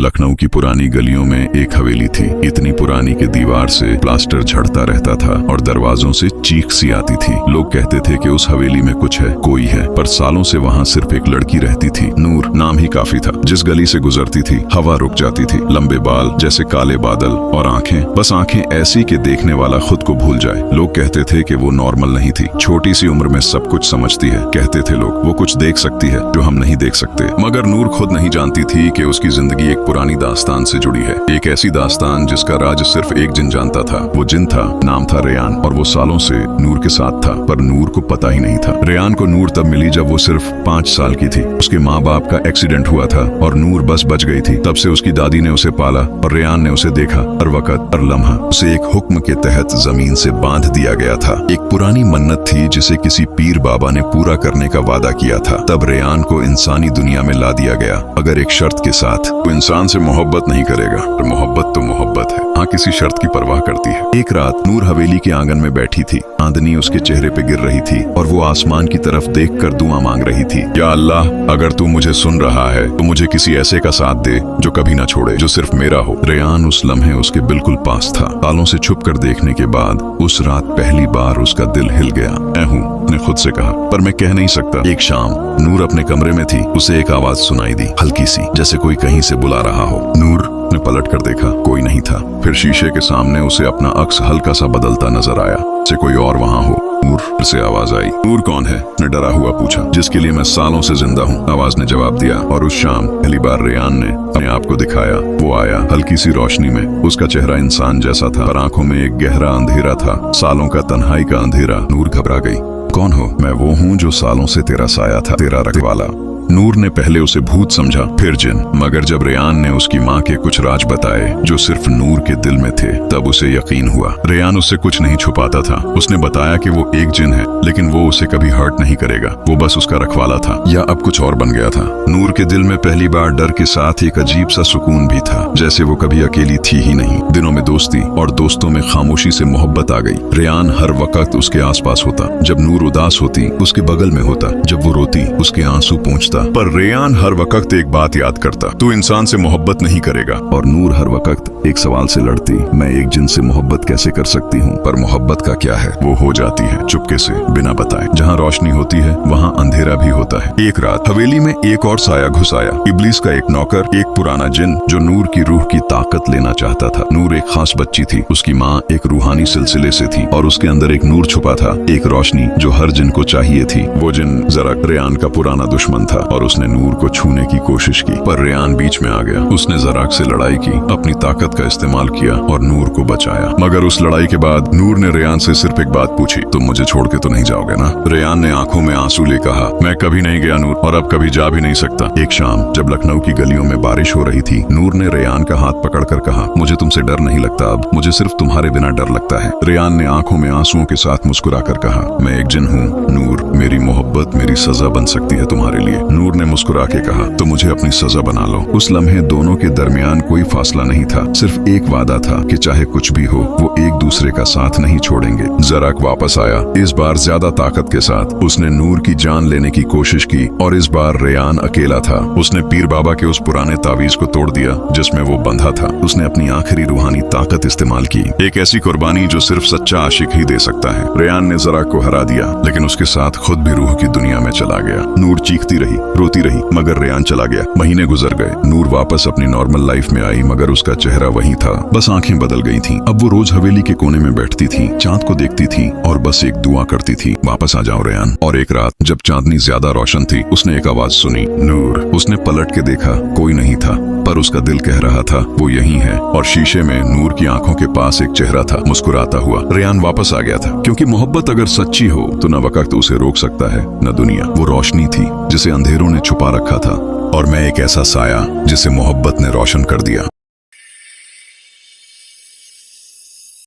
लखनऊ की पुरानी गलियों में एक हवेली थी। इतनी पुरानी कि दीवार से प्लास्टर झड़ता रहता था और दरवाजों से चीख सी आती थी। लोग कहते थे कि उस हवेली में कुछ है, कोई है, पर सालों से वहाँ सिर्फ एक लड़की रहती थी। नूर नाम ही काफी था। जिस गली से गुजरती थी हवा रुक जाती थी। लंबे बाल जैसे काले बादल और आंखें, बस आंखें ऐसी कि देखने वाला खुद को भूल जाए। लोग कहते थे कि वो नॉर्मल नहीं थी, छोटी सी उम्र में सब कुछ समझती है। कहते थे लोग वो कुछ देख सकती है जो हम नहीं देख सकते। मगर नूर खुद नहीं जानती थी कि उसकी जिंदगी एक पुरानी दास्तान से जुड़ी है। एक ऐसी दास्तान जिसका राज सिर्फ एक जिन जानता था। वो जिन था, नाम था रेयान, और वो सालों से नूर के साथ था, पर नूर को पता ही नहीं था। रेयान को नूर तब मिली जब वो सिर्फ 5 साल की थी। उसके माँ बाप का एक्सीडेंट हुआ था और नूर बस बच गई थी। तब से उसकी दादी ने उसे पाला और रेयान ने उसे देखा। हर वक्त हर लम्हा उसे एक हुक्म के तहत जमीन से बांध दिया गया था। एक पुरानी मन्नत थी जिसे किसी पीर बाबा ने पूरा करने का वादा किया था। तब रेयान को इंसानी दुनिया में ला दिया गया, अगर एक शर्त के साथ। वो इंसान से मोहब्बत नहीं करेगा, पर मोहब्बत तो मोहब्बत है, हाँ किसी शर्त की परवाह करती है। एक रात नूर हवेली के आंगन में बैठी थी। चांदनी उसके चेहरे पे गिर रही थी और वो आसमान की तरफ देखकर दुआ मांग रही थी। या अल्लाह, अगर तू मुझे सुन रहा है तो मुझे किसी ऐसे का साथ दे जो कभी ना छोड़े, जो सिर्फ मेरा हो। रेयान उस लम्हे उसके बिल्कुल पास था। सालों से छुप कर देखने के बाद उस रात पहली बार उसका दिल हिल गया। मैं हूँ, उसने खुद से कहा, पर मैं कह नहीं सकता। एक शाम नूर अपने कमरे में थी। उसे एक आवाज सुनाई दी, हल्की सी, जैसे कोई कहीं से बुला रहा हो। नूर ने पलट कर देखा, कोई नहीं था। फिर शीशे के सामने उसे अपना अक्स हल्का सा बदलता नजर आया, जैसे कोई और वहाँ हो। नूर से आवाज आई। नूर कौन है? ने डरा हुआ पूछा। जिसके लिए मैं सालों से जिंदा हूँ, आवाज ने जवाब दिया। और उस शाम पहली बार रेयान ने अपने आप को दिखाया। वो आया हल्की सी रोशनी में। उसका चेहरा इंसान जैसा था, पर आंखों में एक गहरा अंधेरा था, सालों का तन्हाई का अंधेरा। नूर घबरा गई। कौन हो? मैं वो हूँ जो सालों से तेरा साया था, तेरा रखने वाला। नूर ने पहले उसे भूत समझा, फिर जिन। मगर जब रेयान ने उसकी माँ के कुछ राज बताए जो सिर्फ नूर के दिल में थे, तब उसे यकीन हुआ। रेयान उससे कुछ नहीं छुपाता था। उसने बताया कि वो एक जिन है, लेकिन वो उसे कभी हर्ट नहीं करेगा। वो बस उसका रखवाला था, या अब कुछ और बन गया था। नूर के दिल में पहली बार डर के साथ एक अजीब सा सुकून भी था, जैसे वो कभी अकेली थी ही नहीं। दिनों में दोस्ती और दोस्तों में खामोशी से मोहब्बत आ गई। रेयान हर वक्त उसके आसपास होता। जब नूर उदास होती उसके बगल में होता, जब वो रोती उसके आंसू पोंछता। पर रेयान हर वक्त एक बात याद करता, तू इंसान से मोहब्बत नहीं करेगा। और नूर हर वक्त एक सवाल से लड़ती, मैं एक जिन से मोहब्बत कैसे कर सकती हूँ? पर मोहब्बत का क्या है, वो हो जाती है चुपके से, बिना बताए। जहाँ रोशनी होती है वहाँ अंधेरा भी होता है। एक रात हवेली में एक और साया घुस आया। इब्लीस का एक नौकर, एक पुराना जिन जो नूर की रूह की ताकत लेना चाहता था। नूर एक खास बच्ची थी। उसकी माँ एक रूहानी सिलसिले से थी और उसके अंदर एक नूर छुपा था, एक रोशनी जो हर जिन को चाहिए थी। वो जिन जरा रेयान का पुराना दुश्मन था और उसने नूर को छूने की कोशिश की, पर रेयान बीच में आ गया। उसने जराक से लड़ाई की, अपनी ताकत का इस्तेमाल किया और नूर को बचाया। मगर उस लड़ाई के बाद नूर ने रेयान से सिर्फ एक बात पूछी, तुम मुझे छोड़ के तो नहीं जाओगे ना? रेयान ने आंखों में आंसू ले कहा, मैं कभी नहीं गया नूर, और अब कभी जा भी नहीं सकता। एक शाम जब लखनऊ की गलियों में बारिश हो रही थी, नूर ने रेयान का हाथ पकड़कर कहा, मुझे तुमसे डर नहीं लगता अब, मुझे सिर्फ तुम्हारे बिना डर लगता है। रेयान ने आंखों में आंसुओं के साथ मुस्कुराकर कहा, मैं एक जिन हूँ नूर, मेरी मोहब्बत मेरी सजा बन सकती है तुम्हारे लिए। नूर ने मुस्कुरा के कहा, तो मुझे अपनी सजा बना लो। उस लम्हे दोनों के दरमियान कोई फासला नहीं था, सिर्फ एक वादा था कि चाहे कुछ भी हो वो एक दूसरे का साथ नहीं छोड़ेंगे। जराक वापस आया, इस बार ज्यादा ताकत के साथ। उसने नूर की जान लेने की कोशिश की और इस बार रेयान अकेला था। उसने पीर बाबा के उस पुराने तावीज को तोड़ दिया जिसमें वो बंधा था। उसने अपनी आखिरी रूहानी ताकत इस्तेमाल की, एक ऐसी कुर्बानी जो सिर्फ सच्चा आशिक ही दे सकता है। रेयान ने जराक को हरा दिया, लेकिन उसके साथ खुद भी रूह की दुनिया में चला गया। नूर चीखती रही, रोती रही, मगर रेयान चला गया। महीने गुजर गए। नूर वापस अपनी नॉर्मल लाइफ में आई, मगर उसका चेहरा वही था, बस आंखें बदल गई थीं। अब वो रोज हवेली के कोने में बैठती थी, चांद को देखती थी और बस एक दुआ करती थी, वापस आ जाओ रेयान। और एक रात जब चांदनी ज्यादा रोशन थी, उसने एक आवाज सुनी, नूर। उसने पलट के देखा, कोई नहीं था, पर उसका दिल कह रहा था वो यही है। और शीशे में नूर की आंखों के पास एक चेहरा था, मुस्कुराता हुआ। रेयान वापस आ गया था, क्योंकि मोहब्बत अगर सच्ची हो तो न वक्त उसे रोक सकता है न दुनिया। वो रोशनी थी जिसे अंधेरों ने छुपा रखा था, और मैं एक ऐसा साया जिसे मोहब्बत ने रोशन कर दिया।